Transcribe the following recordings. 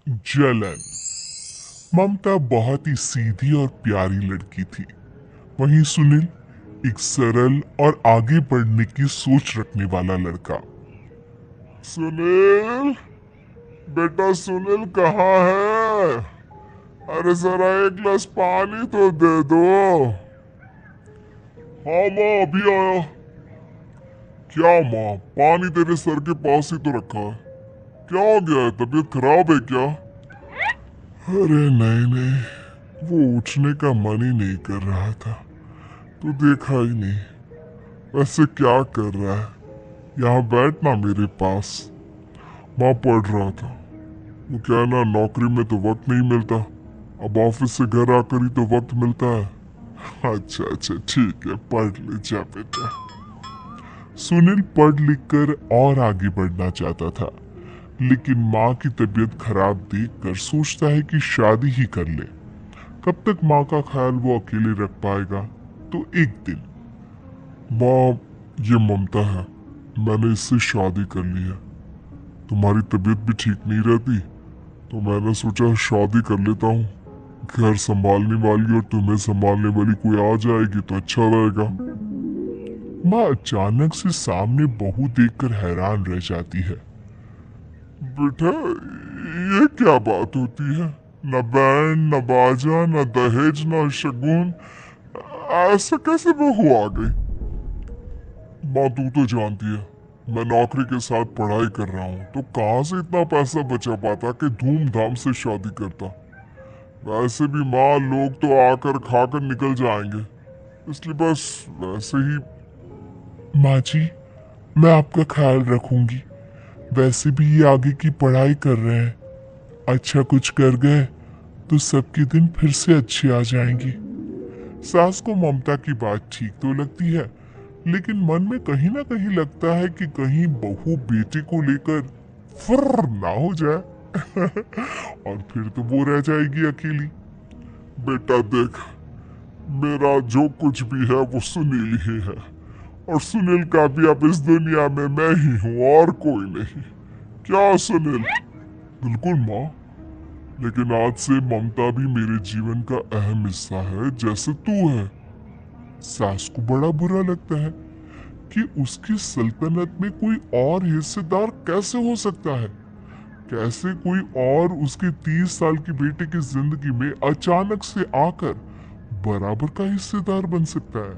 जलन। ममता बहुत ही सीधी और प्यारी लड़की थी। वहीं सुनील एक सरल और आगे बढ़ने की सोच रखने वाला लड़का। सुनील, बेटा सुनील कहाँ है? अरे जरा एक गिलास पानी तो दे दो। हाँ माँ, अभी आया। क्या माँ, पानी तेरे सर के पास ही तो रखा है। क्या हो गया है, तबीयत खराब है क्या? अरे नहीं नहीं, वो उठने का मन ही नहीं कर रहा था, तो देखा ही नहीं। वैसे क्या कर रहा है? यहाँ बैठना मेरे पास। माँ पढ़ रहा था। वो क्या है ना, नौकरी में तो वक्त नहीं मिलता, अब ऑफिस से घर आकर ही तो वक्त मिलता है। अच्छा अच्छा ठीक है, पढ़ ले जा बेटा। सुनील पढ़ लिख कर और आगे बढ़ना चाहता था, लेकिन माँ की तबीयत खराब देखकर सोचता है कि शादी ही कर ले। कब तक माँ का ख्याल वो अकेले रख पाएगा? तो एक दिन, माँ ये ममता है, मैंने इससे शादी कर ली है। तुम्हारी तबीयत भी ठीक नहीं रहती, तो मैंने सोचा शादी कर लेता हूँ। घर संभालने वाली और तुम्हें संभालने वाली कोई आ जाएगी तो अच्छा रहेगा। माँ अचानक से सामने बहू देखकर हैरान रह जाती है। बेटा, ये क्या बात होती है? न बैंड, न बाजा, न दहेज, न शगुन, ऐसा कैसे बहू आ गई? माँ तू तो जानती है, मैं नौकरी के साथ पढ़ाई कर रहा हूँ, तो कहाँ से इतना पैसा बचा पाता कि धूमधाम से शादी करता। वैसे भी माँ, लोग तो आकर खाकर निकल जाएंगे, इसलिए बस वैसे ही। माँ जी, मैं आपका ख्याल रखूंगी। वैसे भी ये आगे की पढ़ाई कर रहे हैं, अच्छा कुछ कर गए तो सबके दिन फिर से अच्छे आ जाएंगे। सास को ममता की बात ठीक तो लगती है, लेकिन मन में कहीं ना कहीं लगता है कि कहीं बहू बेटे को लेकर फुर्र ना हो जाए और फिर तो वो रह जाएगी अकेली। बेटा देख, मेरा जो कुछ भी है वो सुनील ही है, और सुनील का भी अब इस दुनिया में मैं ही हूँ और कोई नहीं। क्या सुनील? बिल्कुल माँ, लेकिन आज से ममता भी मेरे जीवन का अहम हिस्सा है, जैसे तू है। सास को बड़ा बुरा लगता है कि उसकी सल्तनत में कोई और हिस्सेदार कैसे हो सकता है। कैसे कोई और उसके 30 साल की बेटे की जिंदगी में अचानक से आकर बराबर का हिस्सेदार बन सकता है।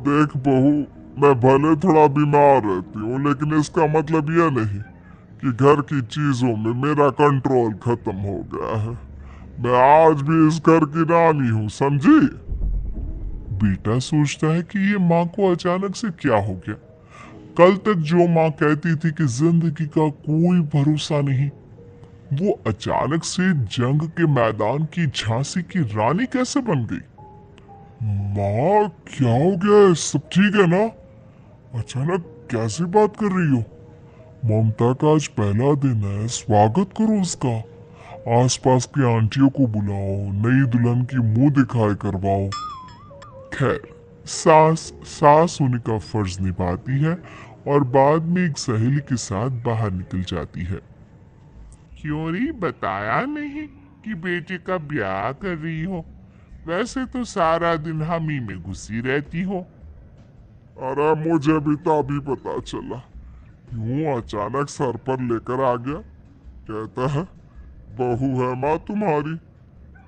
देख बहू, मैं भले थोड़ा बीमार रहती हूँ, लेकिन इसका मतलब यह नहीं कि घर की चीजों में मेरा कंट्रोल खत्म हो गया है। मैं आज भी इस घर की रानी हूँ, समझी? बेटा सोचता है कि ये माँ को अचानक से क्या हो गया। कल तक जो माँ कहती थी कि जिंदगी का कोई भरोसा नहीं, वो अचानक से जंग के मैदान की झांसी की रानी कैसे बन गई? माँ क्या हो गया है? सब ठीक है ना? अचानक कैसे बात कर रही हो? ममता का आज पहला दिन है, स्वागत करो उसका। आसपास की आंटियों को बुलाओ, नई दुल्हन की मुंह दिखाए करवाओ। खैर, सास सास होने का फर्ज निभाती है और बाद में एक सहेली के साथ बाहर निकल जाती है। क्यों री, बताया नहीं कि बेटे का ब्याह कर रही हो? वैसे तो सारा दिन हम ही में घुसी रहती हो। अरे मुझे भी तो अभी पता चला, यूं अचानक सर पर लेकर आ गया। कहता है बहू है माँ तुम्हारी,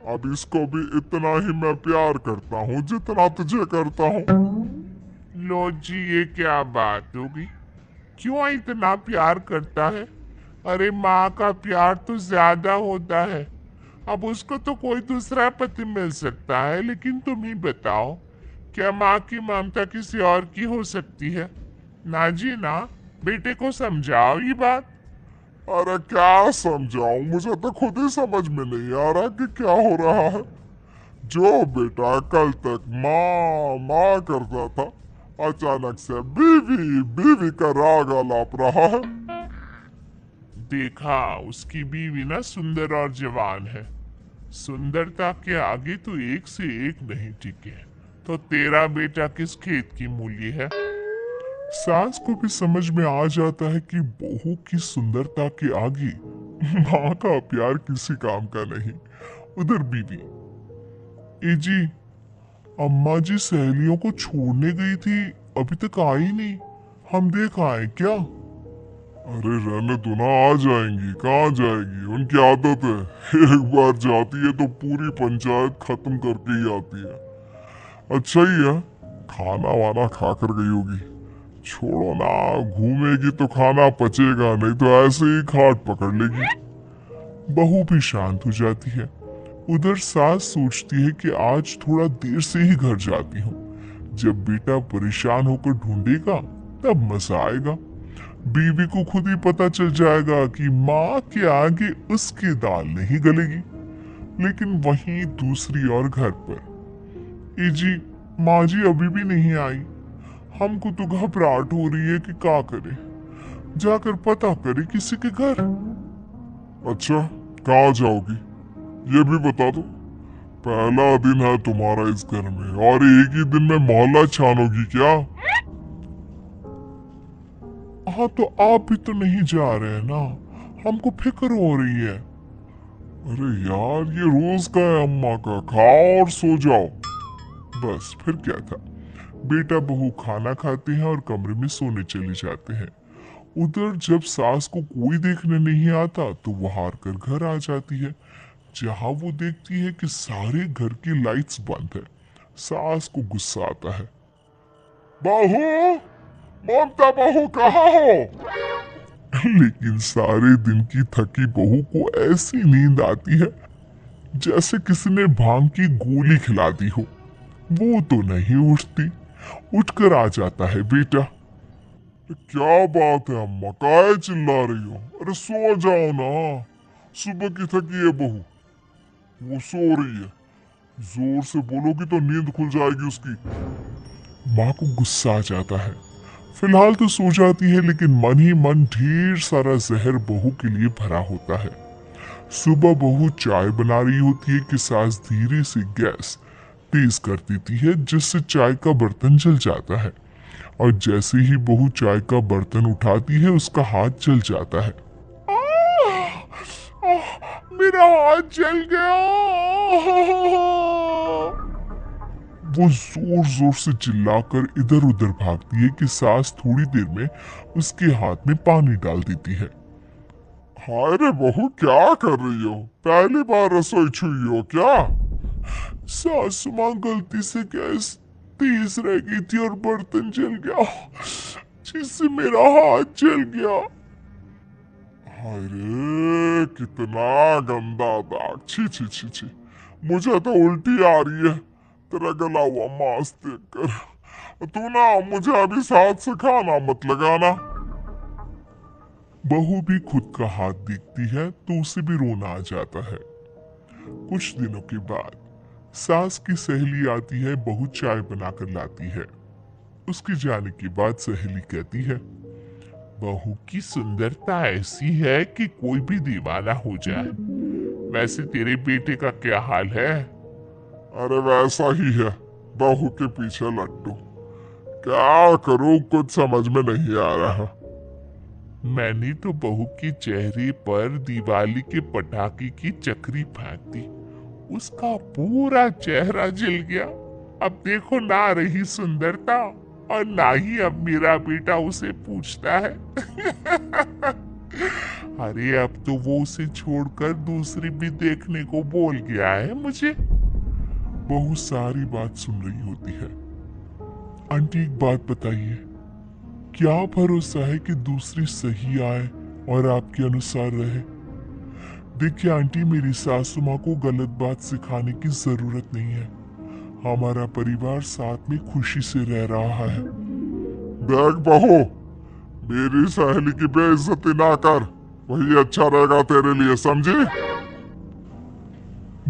अब इसको भी इतना ही मैं प्यार करता हूँ जितना तुझे करता हूँ। लो जी, ये क्या बात होगी? क्यों इतना प्यार करता है? अरे माँ का प्यार तो ज्यादा होता है। अब उसको तो कोई दूसरा पति मिल सकता है, लेकिन तुम ही बताओ, क्या माँ की ममता किसी और की हो सकती है? ना जी ना, बेटे को समझाओ ये बात। अरे क्या समझाऊं, मुझे तो खुद ही समझ में नहीं आ रहा कि क्या हो रहा है। जो बेटा कल तक माँ माँ करता था, अचानक से बीवी बीवी का राग आलाप रहा है। देखा, उसकी बीवी ना सुंदर और जवान है। सुंदरता के आगे तो एक से एक नहीं टिके, तो तेरा बेटा किस खेत की मूली है? सास को भी समझ में आ जाता है कि बहू की सुंदरता के आगे माँ का प्यार किसी काम का नहीं। उधर बीवी, ए जी, अम्मा जी सहेलियों को छोड़ने गई थी, अभी तक आई नहीं, हम देख आए क्या? अरे रहने दो ना, आ जाएंगी, कहाँ जाएगी, उनकी आदत है। एक बार जाती है तो पूरी पंचायत खत्म करके ही आती है। अच्छा ही है, खाना वाना खा कर गई होगी। छोड़ो ना, घूमेगी तो खाना पचेगा, नहीं तो ऐसे ही खाट पकड़ लेगी। बहू भी शांत हो जाती है। उधर सास सोचती है कि आज थोड़ा देर से ही घर जाती हूँ, जब बेटा परेशान होकर ढूंढेगा तब मजा आएगा। बीवी को खुद ही पता चल जाएगा कि माँ के आगे उसकी दाल नहीं गलेगी। लेकिन वहीं दूसरी ओर घर पर, ए जी, माँ जी अभी भी नहीं आई, हमको तो घबराहट हो रही है कि क्या करे, जाकर पता करे किसी के घर। अच्छा, कहाँ जाओगी ये भी बता दो। पहला दिन है तुम्हारा इस घर में और एक ही दिन में मोहल्ला छानोगी क्या? हाँ तो आप भी तो नहीं जा रहे हैं ना, हमको फिक्र हो रही है। अरे यार, ये रोज का है अम्मा का, खाओ और सो जाओ। बस फिर क्या था, बेटा बहू खाना खाते हैं और कमरे में सोने चले जाते हैं। उधर जब सास को कोई देखने नहीं आता तो वो हार कर घर आ जाती है, जहां वो देखती है कि सारे घर की लाइट्स बंद है। सास को गुस्सा आता है। बहू, ममता बहू कहाँ हो? लेकिन सारे दिन की थकी बहू को ऐसी नींद आती है जैसे किसी ने भांग की गोली खिला दी हो। वो तो नहीं उठती। उठकर आ जाता है बेटा। क्या बात है अम्मा, काहे चिल्ला रही हो? अरे सो जाओ ना, सुबह की थकी है बहू, वो सो रही है। जोर से बोलोगी तो नींद खुल जाएगी उसकी। माँ को गुस्सा आ जाता है। फिलहाल तो सो जाती है, लेकिन मन ही मन ढेर सारा जहर बहू के लिए भरा होता है। सुबह बहू चाय बना रही होती है कि सास धीरे से गैस तेज कर देती है, जिससे चाय का बर्तन जल जाता है। और जैसे ही बहू चाय का बर्तन उठाती है उसका हाथ जल जाता है। मेरा हाथ जल गया। वो जोर जोर से चिल्लाकर इधर उधर भागती है कि सास थोड़ी देर में उसके हाथ में पानी डाल देती है। हाय रे बहू, क्या कर रही हो? पहली बार रसोई छुई हो क्या? सासू माँ गलती से गैस तेज रह गई थी और बर्तन जल गया, जिससे मेरा हाथ जल गया। हाय रे, कितना गंदा दाग, छी छी छी छी, मुझे तो उल्टी आ रही है तेरा गला हुआ मांस देखकर। तू ना मुझे अभी साथ से खाना मत लगाना। बहू भी खुद का हाथ देखती है तो उसे भी रोना आ जाता है। कुछ दिनों के बाद सास की सहेली आती है, बहू चाय बनाकर लाती है। उसके जाने के बाद सहेली कहती है, बहू की सुंदरता ऐसी है कि कोई भी दीवाना हो जाए। वैसे तेरे बेटे का क्या हाल है? अरे वैसा ही है, बहू के पीछे लट्टू। क्या करूं, कुछ समझ में नहीं आ रहा। मैंने तो बहू के चेहरे पर दिवाली के पटाखे की चक्री फेंक दी, उसका पूरा चेहरा जल गया। अब देखो ना रही सुंदरता, और ना ही अब मेरा बेटा उसे पूछता है। अरे अब तो वो उसे छोड़कर दूसरी भी देखने को बोल गया है मुझे। बहू सारी बात सुन रही होती है। आंटी एक बात बताइए, क्या भरोसा है कि दूसरी सही आए और आपके अनुसार रहे? देखिए आंटी, मेरी सासू माँ को गलत बात सिखाने की जरूरत नहीं है। हमारा परिवार साथ में खुशी से रह रहा है। देख बहू, मेरी सहेली की बेइज्जती ना कर, वही अच्छा रहेगा तेरे लिए, समझी?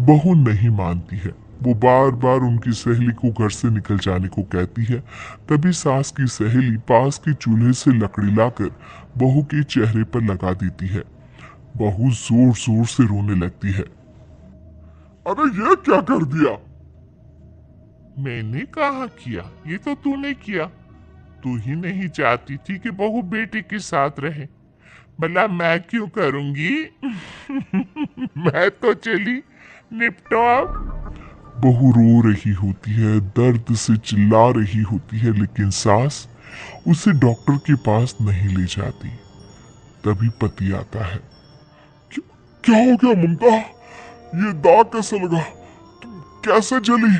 बहू नहीं मानती है। वो बार बार उनकी सहेली को घर से निकल जाने को कहती है। तभी सास की सहेली पास के चूल्हे से लकड़ी लाकर बहू के चेहरे पर लगा देती है। बहू जोर जोर से रोने लगती है। अरे ये क्या कर दिया? मैंने कहा किया, ये तो तूने किया। तू ही नहीं चाहती थी कि बहू बेटे के साथ रहे। भला मैं क्यों करूंगी? मैं तो चली, निपटो आप। बहू रो रही होती है, दर्द से चिल्ला रही होती है, लेकिन सास उसे डॉक्टर के पास नहीं ले जाती। तभी पति आता है। क्या हो गया ममता? ये दाग कैसे लगा? तुम कैसे जली?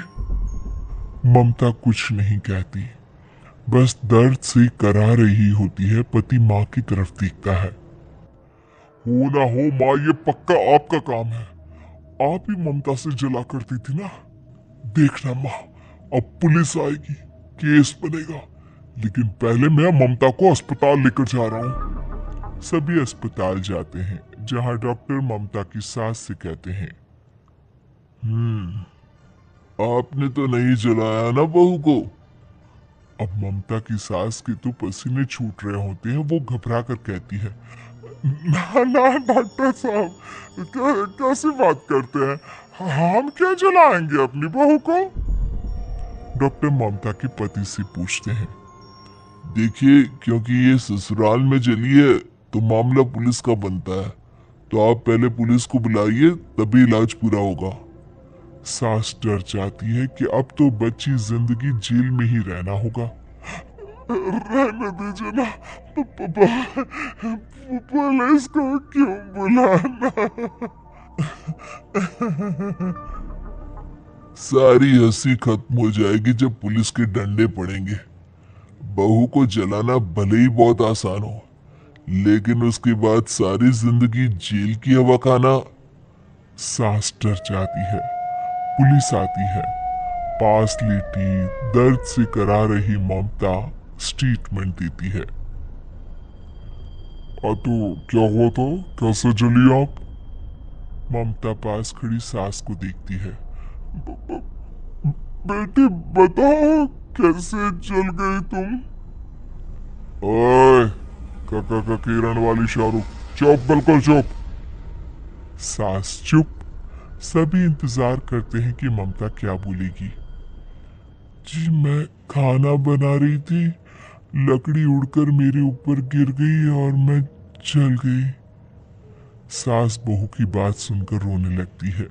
ममता कुछ नहीं कहती, बस दर्द से करा रही होती है। पति माँ की तरफ देखता है। हो ना हो माँ, ये पक्का आपका काम है। आप ही ममता से जला करती थी ना। देखना माँ, अब पुलिस आएगी, केस बनेगा, लेकिन पहले मैं ममता को अस्पताल लेकर जा रहा हूँ। सभी अस्पताल जाते हैं, जहाँ डॉक्टर ममता की सास से कहते हैं, आपने तो नहीं जलाया ना बहू को? अब ममता की सास के तो पसीने छूट रहे होते हैं। वो घबरा कर कहती है, ना ना डॉक्टर साहब, कैसी बात करते हैं? हम क्या जलाएंगे अपनी बहू को? डॉक्टर ममता के पति से पूछते हैं, देखिए, क्योंकि ये ससुराल में जली है तो मामला पुलिस का बनता है, तो आप पहले पुलिस को बुलाइए, तभी इलाज पूरा होगा। सास डर जाती है कि अब तो बच्ची जिंदगी जेल में ही रहना होगा। रहने दीजिए ना, पुलिस को क्यों बुलाना? सारी हंसी खत्म हो जाएगी जब पुलिस के डंडे पड़ेंगे। बहू को जलाना भले ही बहुत आसान हो, लेकिन उसके बाद सारी जिंदगी जेल की हवा खाना। सास डर जाती है। पुलिस आती है। पास लेटी दर्द से करा रही ममता स्टेटमेंट देती है। तो क्या हुआ था? कैसे जली आप? ममता पास खड़ी सास को देखती है। बेटी बताओ, कैसे जल गई तुम? ओए, का किरण वाली शाहरुख, चुप, बिल्कुल चुप। सास चुप। सभी इंतजार करते हैं कि ममता क्या बोलेगी। जी मैं खाना बना रही थी, लकड़ी उड़कर मेरे ऊपर गिर गई और मैं जल गई। सास बहू की बात सुनकर रोने लगती है।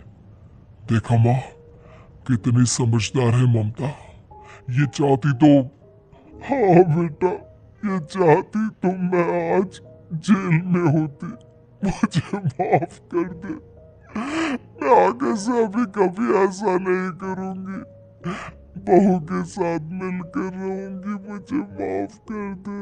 देखा माँ, कितनी समझदार है ममता। ये चाहती तो, हाँ बेटा, ये चाहती तो मैं आज जेल में होती। मुझे माफ कर दे। मैं आगे से अभी कभी ऐसा नहीं करूंगी। बहू के साथ मिलकर रहूंगी। मुझे माफ कर दे।